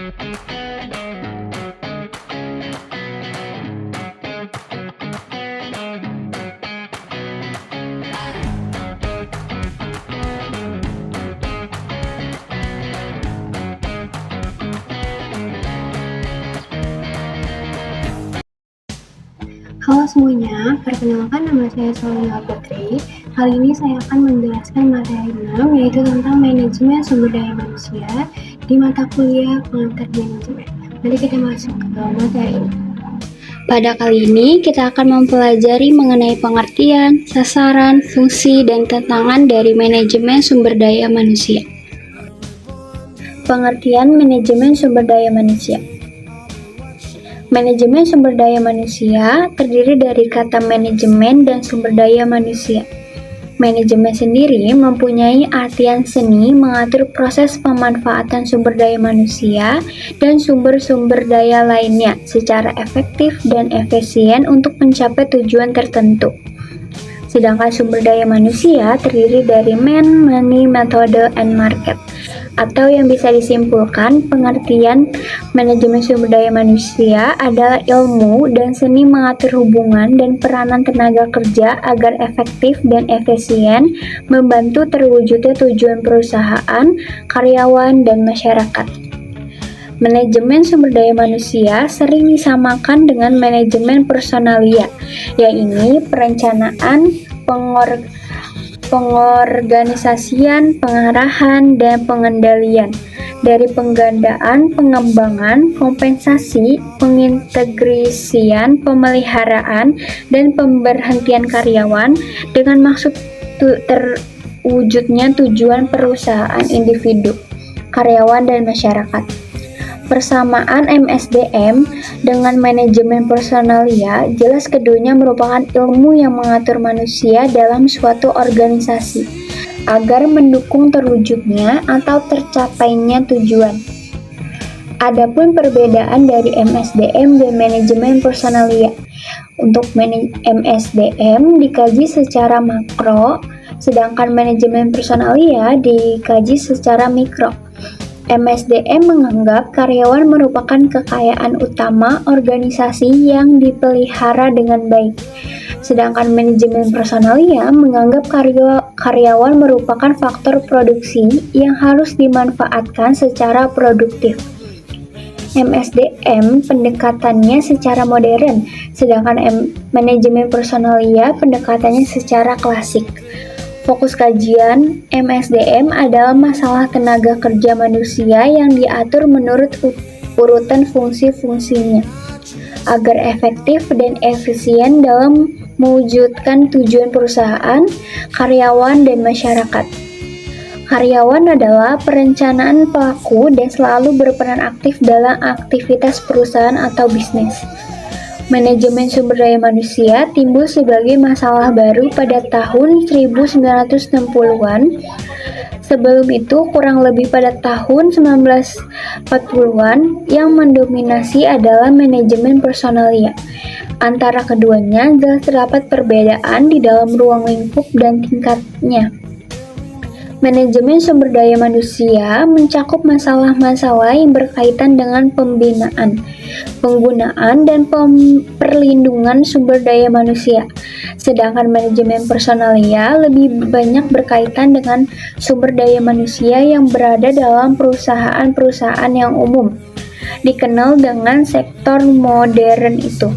Halo semuanya, perkenalkan nama saya Solina Putri. Kali ini saya akan menjelaskan materi 6, yaitu tentang manajemen sumber daya manusia di mata kuliah pengantar manajemen. Mari kita masuk ke materi ini. Pada kali ini kita akan mempelajari mengenai pengertian, sasaran, fungsi, dan tantangan dari manajemen sumber daya manusia. Pengertian manajemen sumber daya manusia. Manajemen sumber daya manusia terdiri dari kata manajemen dan sumber daya manusia. Manajemen sendiri mempunyai artian seni mengatur proses pemanfaatan sumber daya manusia dan sumber-sumber daya lainnya secara efektif dan efisien untuk mencapai tujuan tertentu. Sedangkan sumber daya manusia terdiri dari man, money, metode, and market. Atau yang bisa disimpulkan, pengertian manajemen sumber daya manusia adalah ilmu dan seni mengatur hubungan dan peranan tenaga kerja agar efektif dan efisien membantu terwujudnya tujuan perusahaan, karyawan, dan masyarakat. Manajemen sumber daya manusia sering disamakan dengan manajemen personalia, yaitu perencanaan, pengorganisasian, pengarahan, dan pengendalian dari penggandaan, pengembangan, kompensasi, pengintegrasian, pemeliharaan, dan pemberhentian karyawan dengan maksud terwujudnya tujuan perusahaan, individu, karyawan, dan masyarakat. Persamaan MSDM dengan manajemen personalia, jelas keduanya merupakan ilmu yang mengatur manusia dalam suatu organisasi agar mendukung terwujudnya atau tercapainya tujuan. Adapun perbedaan dari MSDM dan manajemen personalia. Untuk MSDM dikaji secara makro, sedangkan manajemen personalia dikaji secara mikro. MSDM menganggap karyawan merupakan kekayaan utama organisasi yang dipelihara dengan baik. Sedangkan manajemen personalia menganggap karyawan merupakan faktor produksi yang harus dimanfaatkan secara produktif. MSDM pendekatannya secara modern, sedangkan manajemen personalia pendekatannya secara klasik. Fokus kajian MSDM adalah masalah tenaga kerja manusia yang diatur menurut urutan fungsi-fungsinya agar efektif dan efisien dalam mewujudkan tujuan perusahaan, karyawan, dan masyarakat. Karyawan adalah perencanaan pelaku dan selalu berperan aktif dalam aktivitas perusahaan atau bisnis. Manajemen sumber daya manusia timbul sebagai masalah baru pada tahun 1960-an. Sebelum itu, kurang lebih pada tahun 1940-an, yang mendominasi adalah manajemen personalia. Antara keduanya jelas terdapat perbedaan di dalam ruang lingkup dan tingkatnya. Manajemen sumber daya manusia mencakup masalah-masalah yang berkaitan dengan pembinaan, penggunaan, dan perlindungan sumber daya manusia. Sedangkan manajemen personalia lebih banyak berkaitan dengan sumber daya manusia yang berada dalam perusahaan-perusahaan yang umum, dikenal dengan sektor modern itu.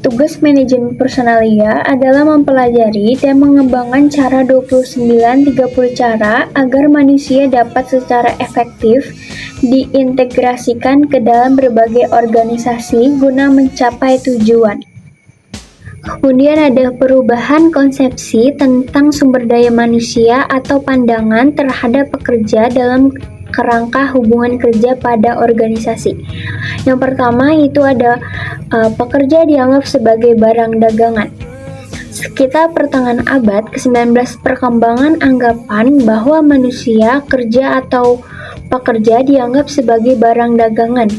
Tugas manajemen personalia adalah mempelajari dan mengembangkan cara 29-30 cara agar manusia dapat secara efektif diintegrasikan ke dalam berbagai organisasi guna mencapai tujuan. Kemudian ada perubahan konsepsi tentang sumber daya manusia atau pandangan terhadap pekerja dalam kerangka hubungan kerja pada organisasi. Yang pertama itu ada pekerja dianggap sebagai barang dagangan. Sekitar pertengahan abad ke-19, perkembangan anggapan bahwa manusia, kerja atau Pekerja dianggap sebagai barang dagangan.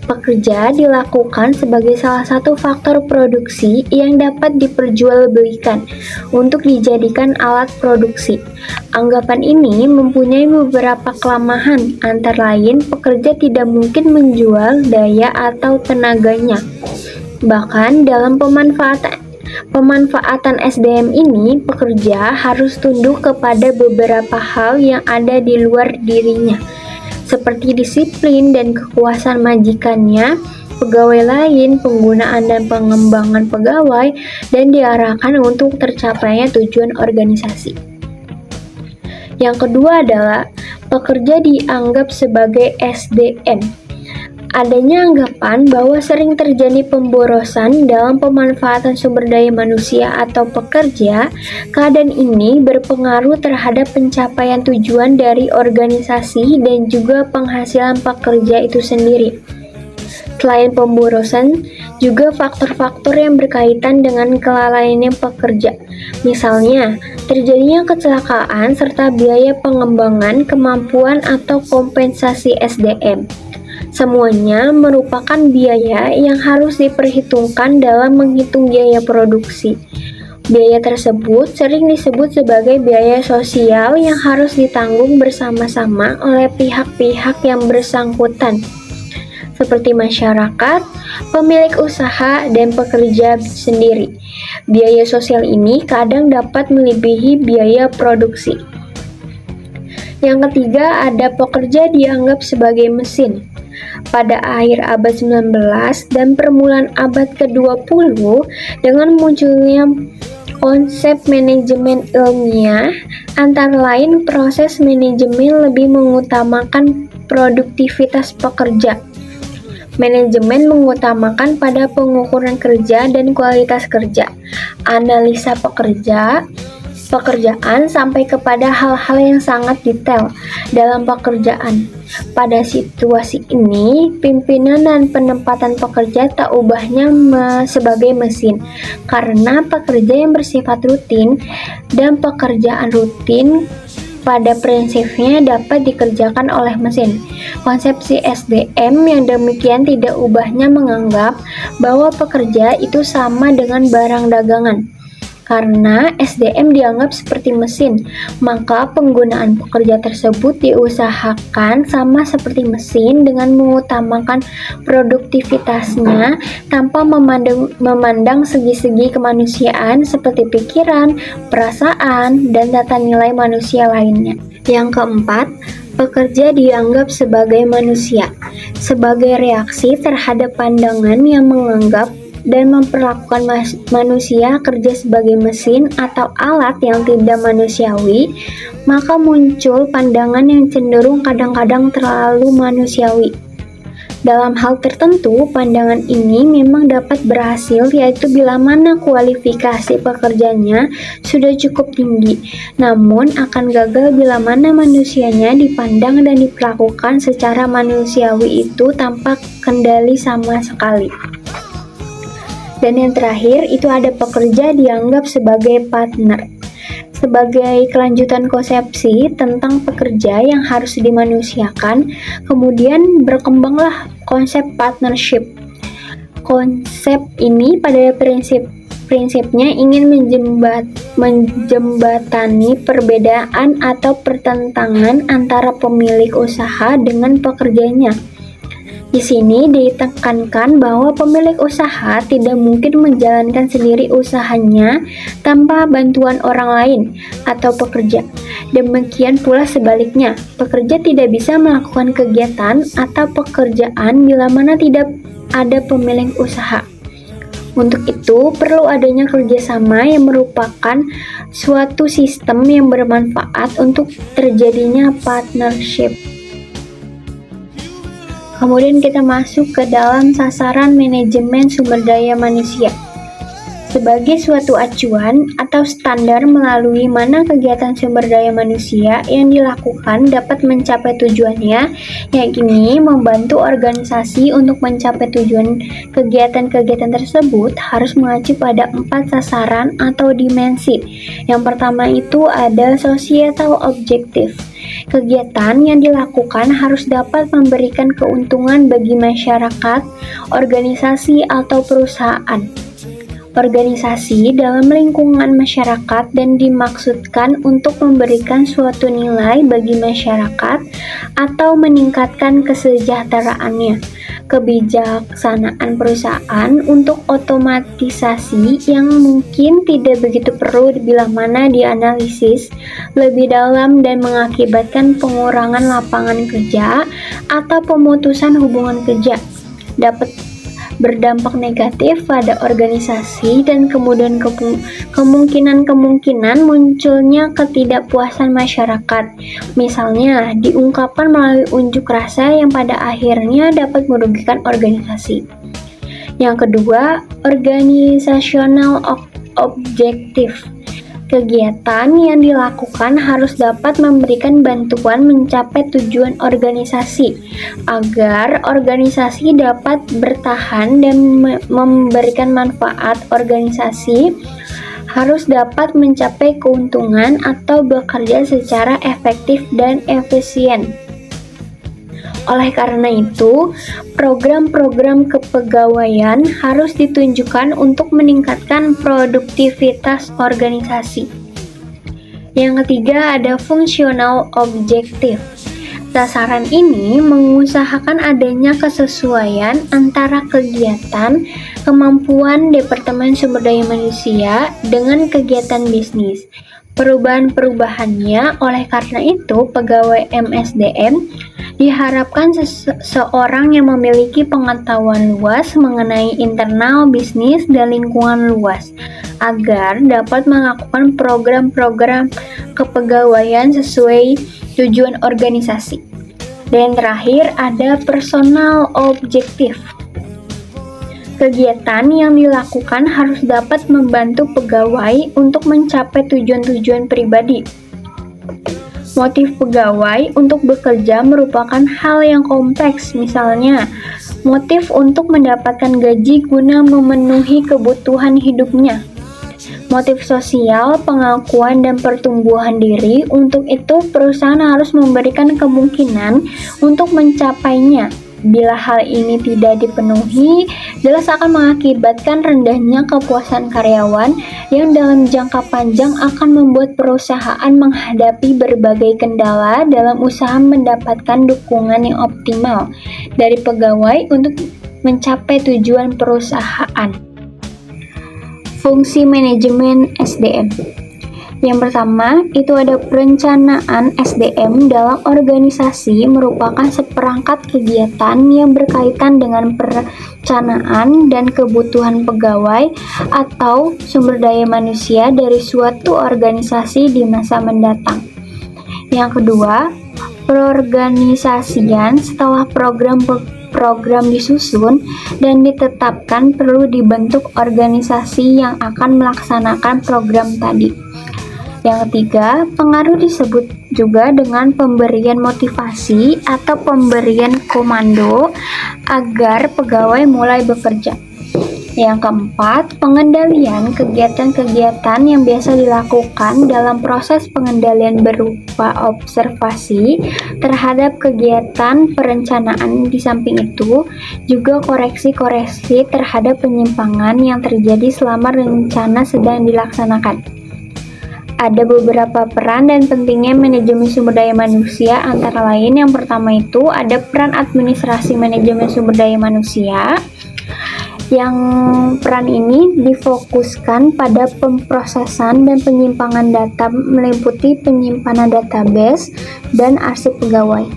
Pekerja dilakukan sebagai salah satu faktor produksi yang dapat diperjualbelikan untuk dijadikan alat produksi. Anggapan ini mempunyai beberapa kelemahan, antara lain pekerja tidak mungkin menjual daya atau tenaganya. Bahkan dalam pemanfaatan SDM ini, pekerja harus tunduk kepada beberapa hal yang ada di luar dirinya, seperti disiplin dan kekuasaan majikannya, pegawai lain, penggunaan dan pengembangan pegawai, dan diarahkan untuk tercapainya tujuan organisasi. Yang kedua adalah pekerja dianggap sebagai SDM. Adanya anggapan bahwa sering terjadi pemborosan dalam pemanfaatan sumber daya manusia atau pekerja. Keadaan ini berpengaruh terhadap pencapaian tujuan dari organisasi dan juga penghasilan pekerja itu sendiri. Selain pemborosan, juga faktor-faktor yang berkaitan dengan kelalaian pekerja. Misalnya, terjadinya kecelakaan serta biaya pengembangan, kemampuan atau kompensasi SDM. Semuanya merupakan biaya yang harus diperhitungkan dalam menghitung biaya produksi. Biaya tersebut sering disebut sebagai biaya sosial yang harus ditanggung bersama-sama oleh pihak-pihak yang bersangkutan, seperti masyarakat, pemilik usaha, dan pekerja sendiri. Biaya sosial ini kadang dapat melebihi biaya produksi. Yang ketiga, ada pekerja dianggap sebagai mesin. Pada akhir abad 19 dan permulaan abad ke-20, dengan munculnya konsep manajemen ilmiah, antara lain proses manajemen lebih mengutamakan produktivitas pekerja. Manajemen mengutamakan pada pengukuran kerja dan kualitas kerja, analisa pekerjaan sampai kepada hal-hal yang sangat detail dalam pekerjaan. Pada situasi ini, pimpinan dan penempatan pekerja tak ubahnya sebagai mesin, karena pekerja yang bersifat rutin dan pekerjaan rutin pada prinsipnya dapat dikerjakan oleh mesin. Konsepsi SDM yang demikian tidak ubahnya menganggap bahwa pekerja itu sama dengan barang dagangan. Karena SDM dianggap seperti mesin, maka penggunaan pekerja tersebut diusahakan sama seperti mesin dengan mengutamakan produktivitasnya tanpa memandang segi-segi kemanusiaan seperti pikiran, perasaan, dan tata nilai manusia lainnya. Yang keempat, pekerja dianggap sebagai manusia, sebagai reaksi terhadap pandangan yang menganggap dan memperlakukan manusia kerja sebagai mesin atau alat yang tidak manusiawi, maka muncul pandangan yang cenderung kadang-kadang terlalu manusiawi. Dalam hal tertentu, pandangan ini memang dapat berhasil, yaitu bila mana kualifikasi pekerjanya sudah cukup tinggi, namun akan gagal bila mana manusianya dipandang dan diperlakukan secara manusiawi itu tanpa kendali sama sekali. Dan yang terakhir, itu ada pekerja dianggap sebagai partner. Sebagai kelanjutan konsepsi tentang pekerja yang harus dimanusiakan, kemudian berkembanglah konsep partnership. Konsep ini pada prinsipnya ingin menjembatani perbedaan atau pertentangan antara pemilik usaha dengan pekerjanya. Di sini ditekankan bahwa pemilik usaha tidak mungkin menjalankan sendiri usahanya tanpa bantuan orang lain atau pekerja. Demikian pula sebaliknya, pekerja tidak bisa melakukan kegiatan atau pekerjaan bila mana tidak ada pemilik usaha. Untuk itu, perlu adanya kerjasama yang merupakan suatu sistem yang bermanfaat untuk terjadinya partnership. Kemudian kita masuk ke dalam sasaran manajemen sumber daya manusia. sebagai suatu acuan atau standar melalui mana kegiatan sumber daya manusia yang dilakukan dapat mencapai tujuannya, yang ini membantu organisasi untuk mencapai tujuan. Kegiatan-kegiatan tersebut harus mengacu pada 4 sasaran atau dimensi. Yang pertama itu ada societal objective. Kegiatan yang dilakukan harus dapat memberikan keuntungan bagi masyarakat, organisasi, atau perusahaan. Organisasi dalam lingkungan masyarakat dan dimaksudkan untuk memberikan suatu nilai bagi masyarakat atau meningkatkan kesejahteraannya. Kebijaksanaan perusahaan untuk otomatisasi yang mungkin tidak begitu perlu bila mana dianalisis lebih dalam dan mengakibatkan pengurangan lapangan kerja atau pemutusan hubungan kerja dapat berdampak negatif pada organisasi dan kemudian kemungkinan munculnya ketidakpuasan masyarakat. Misalnya, diungkapkan melalui unjuk rasa yang pada akhirnya dapat merugikan organisasi. Yang kedua, organizational objective. Kegiatan yang dilakukan harus dapat memberikan bantuan mencapai tujuan organisasi, agar organisasi dapat bertahan dan memberikan manfaat. Organisasi harus dapat mencapai keuntungan atau bekerja secara efektif dan efisien. Oleh karena itu, program-program kepegawaian harus ditunjukkan untuk meningkatkan produktivitas organisasi. Yang ketiga ada fungsional objektif. Sasaran ini mengusahakan adanya kesesuaian antara kegiatan, kemampuan Departemen Sumber Daya Manusia dengan kegiatan bisnis. Perubahan-perubahannya, oleh karena itu, pegawai MSDM diharapkan seseorang yang memiliki pengetahuan luas mengenai internal bisnis dan lingkungan luas, agar dapat melakukan program-program kepegawaian sesuai tujuan organisasi. Dan terakhir ada personal objektif. Kegiatan yang dilakukan harus dapat membantu pegawai untuk mencapai tujuan-tujuan pribadi. Motif pegawai untuk bekerja merupakan hal yang kompleks, misalnya motif untuk mendapatkan gaji guna memenuhi kebutuhan hidupnya. Motif sosial, pengakuan, dan pertumbuhan diri. Untuk itu, perusahaan harus memberikan kemungkinan untuk mencapainya. Bila hal ini tidak dipenuhi, jelas akan mengakibatkan rendahnya kepuasan karyawan yang dalam jangka panjang akan membuat perusahaan menghadapi berbagai kendala dalam usaha mendapatkan dukungan yang optimal dari pegawai untuk mencapai tujuan perusahaan. Fungsi manajemen SDM. Yang pertama, itu ada perencanaan SDM dalam organisasi merupakan seperangkat kegiatan yang berkaitan dengan perencanaan dan kebutuhan pegawai atau sumber daya manusia dari suatu organisasi di masa mendatang. Yang kedua, perorganisasian setelah program disusun dan ditetapkan perlu dibentuk organisasi yang akan melaksanakan program tadi. Yang ketiga, pengaruh disebut juga dengan pemberian motivasi atau pemberian komando agar pegawai mulai bekerja. Yang keempat, pengendalian kegiatan-kegiatan yang biasa dilakukan dalam proses pengendalian berupa observasi terhadap kegiatan perencanaan. Di samping itu, juga koreksi-koreksi terhadap penyimpangan yang terjadi selama rencana sedang dilaksanakan. Ada beberapa peran dan pentingnya manajemen sumber daya manusia, antara lain yang pertama itu ada peran administrasi manajemen sumber daya manusia, yang peran ini difokuskan pada pemrosesan dan penyimpangan data meliputi penyimpanan database dan arsip pegawai.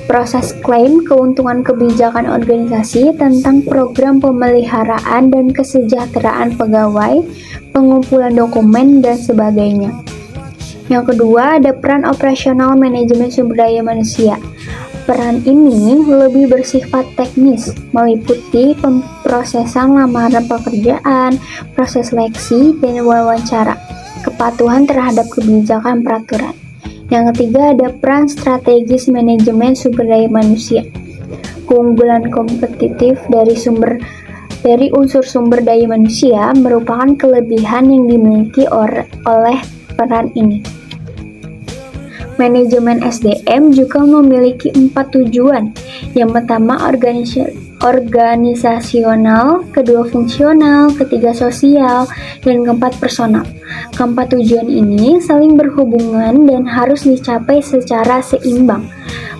Proses klaim keuntungan kebijakan organisasi tentang program pemeliharaan dan kesejahteraan pegawai, pengumpulan dokumen, dan sebagainya. Yang kedua, ada peran operasional manajemen sumber daya manusia. Peran ini lebih bersifat teknis, meliputi pemrosesan lamaran pekerjaan, proses seleksi, dan wawancara, kepatuhan terhadap kebijakan peraturan. Yang ketiga ada peran strategis manajemen sumber daya manusia. Keunggulan kompetitif dari unsur sumber daya manusia merupakan kelebihan yang dimiliki oleh peran ini. Manajemen SDM juga memiliki 4 tujuan. Yang pertama organisasional, kedua fungsional, ketiga sosial, dan keempat personal. Keempat tujuan ini saling berhubungan dan harus dicapai secara seimbang.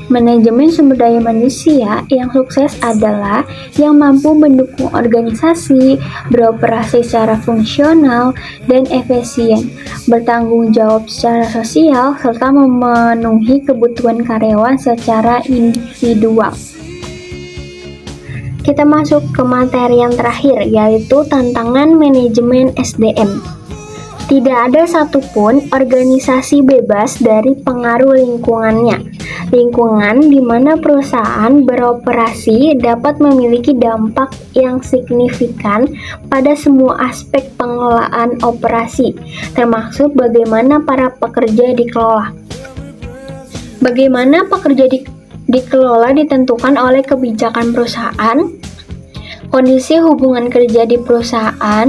Manajemen sumber daya manusia yang sukses adalah yang mampu mendukung organisasi, beroperasi secara fungsional dan efisien, bertanggung jawab secara sosial, serta memenuhi kebutuhan karyawan secara individual. Kita masuk ke materi yang terakhir, yaitu tantangan manajemen SDM. Tidak ada satupun organisasi bebas dari pengaruh lingkungannya. Lingkungan di mana perusahaan beroperasi dapat memiliki dampak yang signifikan pada semua aspek pengelolaan operasi, termasuk bagaimana para pekerja dikelola. Bagaimana pekerja dikelola ditentukan oleh kebijakan perusahaan, kondisi hubungan kerja di perusahaan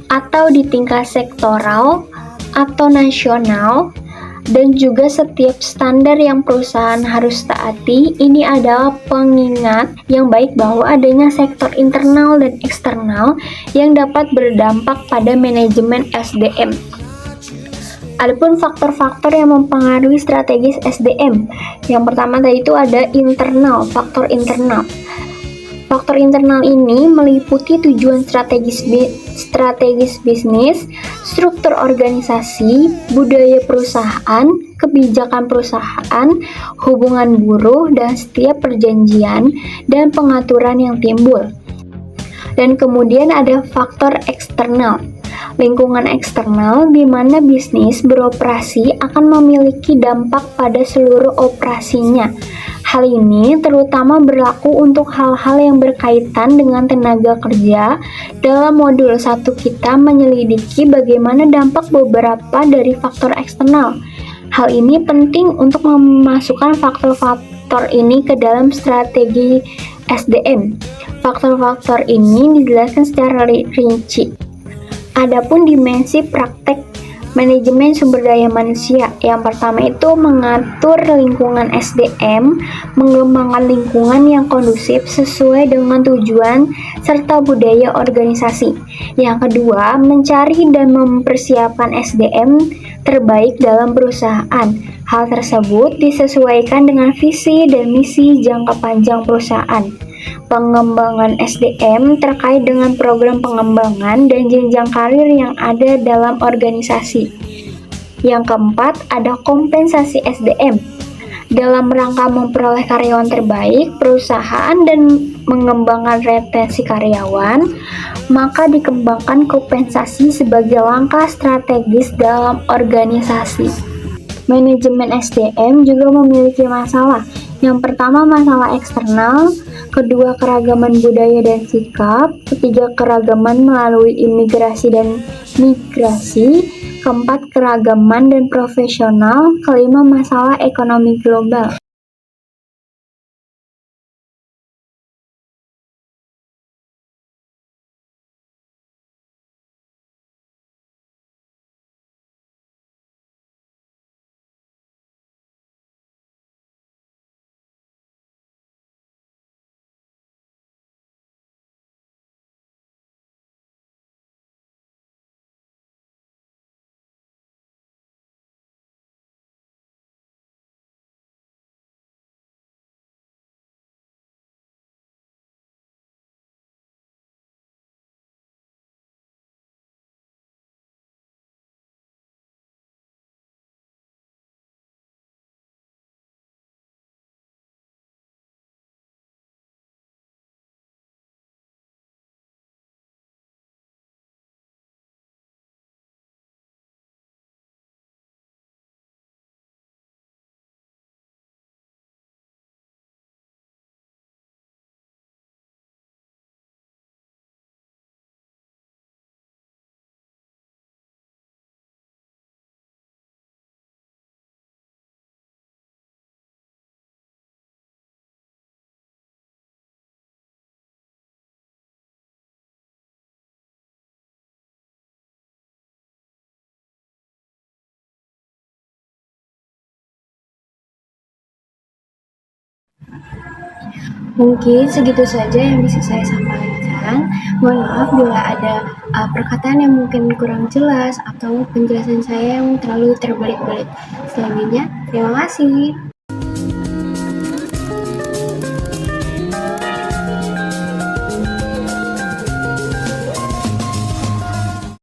atau di tingkat sektoral atau nasional, dan juga setiap standar yang perusahaan harus taati. Ini adalah pengingat yang baik bahwa adanya sektor internal dan eksternal yang dapat berdampak pada manajemen SDM. Adapun faktor-faktor yang mempengaruhi strategis SDM. Yang pertama tadi itu ada faktor internal. Faktor internal ini meliputi tujuan strategis bisnis, struktur organisasi, budaya perusahaan, kebijakan perusahaan, hubungan buruh, dan setiap perjanjian dan pengaturan yang timbul. Dan kemudian ada faktor eksternal. Lingkungan eksternal di mana bisnis beroperasi akan memiliki dampak pada seluruh operasinya. Hal ini terutama berlaku untuk hal-hal yang berkaitan dengan tenaga kerja. Dalam modul 1 kita menyelidiki bagaimana dampak beberapa dari faktor eksternal. Hal ini penting untuk memasukkan faktor-faktor ini ke dalam strategi SDM. Faktor-faktor ini dijelaskan secara rinci. Adapun dimensi praktek manajemen sumber daya manusia. Yang pertama itu mengatur lingkungan SDM, mengembangkan lingkungan yang kondusif sesuai dengan tujuan serta budaya organisasi. Yang kedua, mencari dan mempersiapkan SDM terbaik dalam perusahaan. Hal tersebut disesuaikan dengan visi dan misi jangka panjang perusahaan. Pengembangan SDM terkait dengan program pengembangan dan jenjang karir yang ada dalam organisasi. Yang keempat, ada kompensasi SDM. Dalam rangka memperoleh karyawan terbaik, perusahaan dan mengembangkan retensi karyawan, maka dikembangkan kompensasi sebagai langkah strategis dalam organisasi. Manajemen SDM juga memiliki masalah. Yang pertama, masalah eksternal, kedua keragaman budaya dan sikap, ketiga keragaman melalui imigrasi dan migrasi, keempat keragaman dan profesional, kelima masalah ekonomi global. Mungkin segitu saja yang bisa saya sampaikan. Mohon maaf bila ada perkataan yang mungkin kurang jelas atau penjelasan saya yang terlalu terbelit-belit. Selanjutnya, terima kasih.